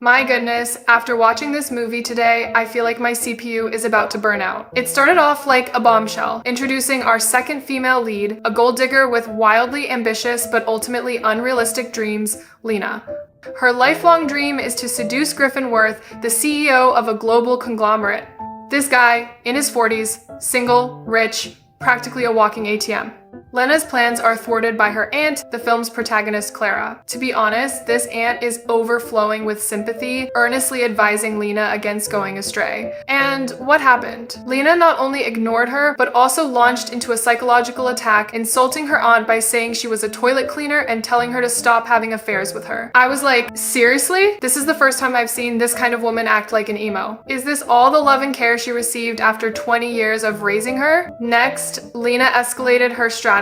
My goodness, after watching this movie today, I feel like my CPU is about to burn out. It started off like a bombshell, introducing our second female lead, a gold digger with wildly ambitious but ultimately unrealistic dreams, Lena. Her lifelong dream is to seduce Griffin Worth, the CEO of a global conglomerate. This guy, in his 40s, single, rich, practically a walking ATM. Lena's plans are thwarted by her aunt, the film's protagonist Clara. To be honest, this aunt is overflowing with sympathy, earnestly advising Lena against going astray. And what happened? Lena not only ignored her, but also launched into a psychological attack, insulting her aunt by saying she was a toilet cleaner and telling her to stop having affairs with her. I was like, seriously? This is the first time I've seen this kind of woman act like an emo. Is this all the love and care she received after 20 years of raising her? Next, Lena escalated her strategy,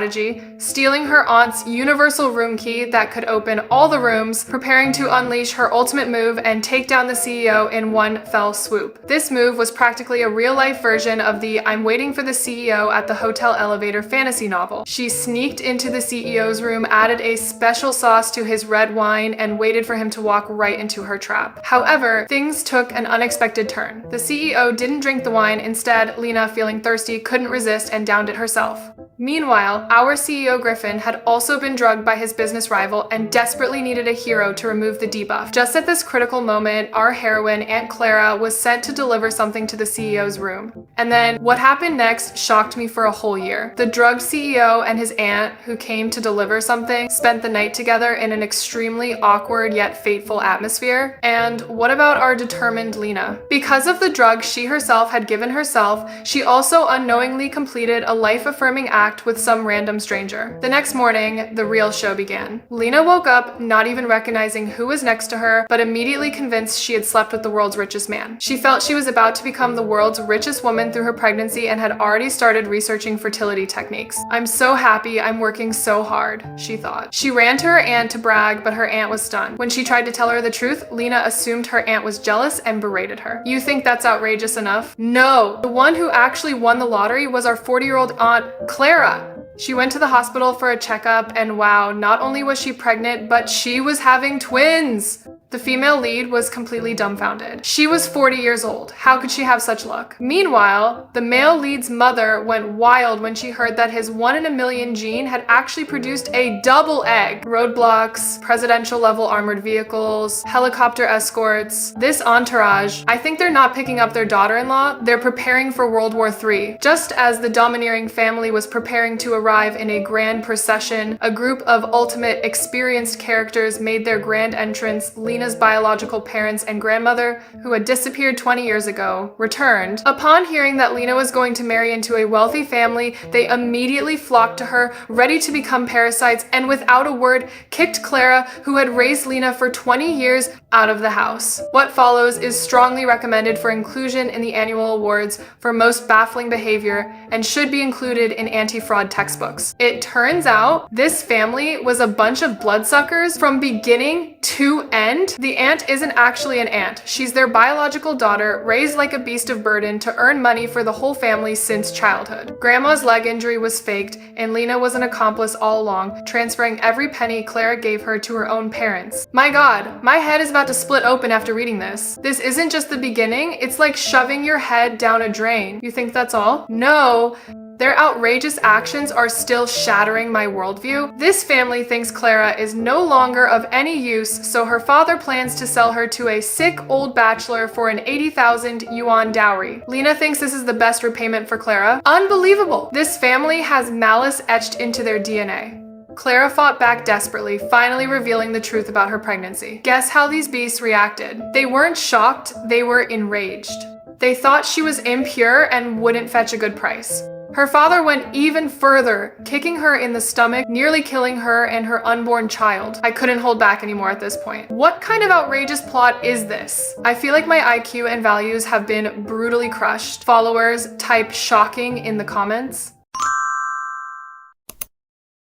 stealing her aunt's universal room key that could open all the rooms, preparing to unleash her ultimate move and take down the CEO in one fell swoop. This move was practically a real-life version of the I'm waiting for the CEO at the hotel elevator fantasy novel. She sneaked into the CEO's room, added a special sauce to his red wine, and waited for him to walk right into her trap. However, things took an unexpected turn. The CEO didn't drink the wine. Instead, Lena, feeling thirsty, couldn't resist and downed it herself. Meanwhile, our CEO Griffin had also been drugged by his business rival and desperately needed a hero to remove the debuff. Just at this critical moment, our heroine, Aunt Clara, was sent to deliver something to the CEO's room. And then what happened next shocked me for a whole year. The drugged CEO and his aunt, who came to deliver something, spent the night together in an extremely awkward yet fateful atmosphere. And what about our determined Lena? Because of the drug she herself had given herself, she also unknowingly completed a life-affirming act with some random stranger. The next morning, the real show began. Lena woke up not even recognizing who was next to her, but immediately convinced she had slept with the world's richest man. She felt she was about to become the world's richest woman through her pregnancy and had already started researching fertility techniques. I'm so happy, I'm working so hard, she thought. She ran to her aunt to brag, but her aunt was stunned. When she tried to tell her the truth, Lena assumed her aunt was jealous and berated her. You think that's outrageous enough? No! The one who actually won the lottery was our 40-year-old aunt, Clara. She went to the hospital for a checkup, and wow, not only was she pregnant, but she was having twins! The female lead was completely dumbfounded. She was 40 years old. How could she have such luck? Meanwhile, the male lead's mother went wild when she heard that his 1 in a million gene had actually produced a double egg. Roadblocks, presidential level armored vehicles, helicopter escorts. This entourage, I think they're not picking up their daughter-in-law, they're preparing for World War III. Just as the domineering family was preparing to arrive in a grand procession, a group of ultimate experienced characters made their grand entrance. Lena's biological parents and grandmother, who had disappeared 20 years ago, returned. Upon hearing that Lena was going to marry into a wealthy family, they immediately flocked to her, ready to become parasites, and without a word, kicked Clara, who had raised Lena for 20 years, out of the house. What follows is strongly recommended for inclusion in the annual awards for most baffling behavior and should be included in anti-fraud textbooks. It turns out this family was a bunch of bloodsuckers from beginning to end. The aunt isn't actually an aunt. She's their biological daughter, raised like a beast of burden to earn money for the whole family since childhood. Grandma's leg injury was faked, and Lena was an accomplice all along, transferring every penny Clara gave her to her own parents. My God, my head is about to split open after reading this. This isn't just the beginning, it's like shoving your head down a drain. You think that's all? No. Their outrageous actions are still shattering my worldview. This family thinks Clara is no longer of any use, so her father plans to sell her to a sick old bachelor for an 80,000 yuan dowry. Lena thinks this is the best repayment for Clara. Unbelievable! This family has malice etched into their DNA. Clara fought back desperately, finally revealing the truth about her pregnancy. Guess how these beasts reacted? They weren't shocked, they were enraged. They thought she was impure and wouldn't fetch a good price. Her father went even further, kicking her in the stomach, nearly killing her and her unborn child. I couldn't hold back anymore at this point. What kind of outrageous plot is this? I feel like my IQ and values have been brutally crushed. Followers, type shocking in the comments.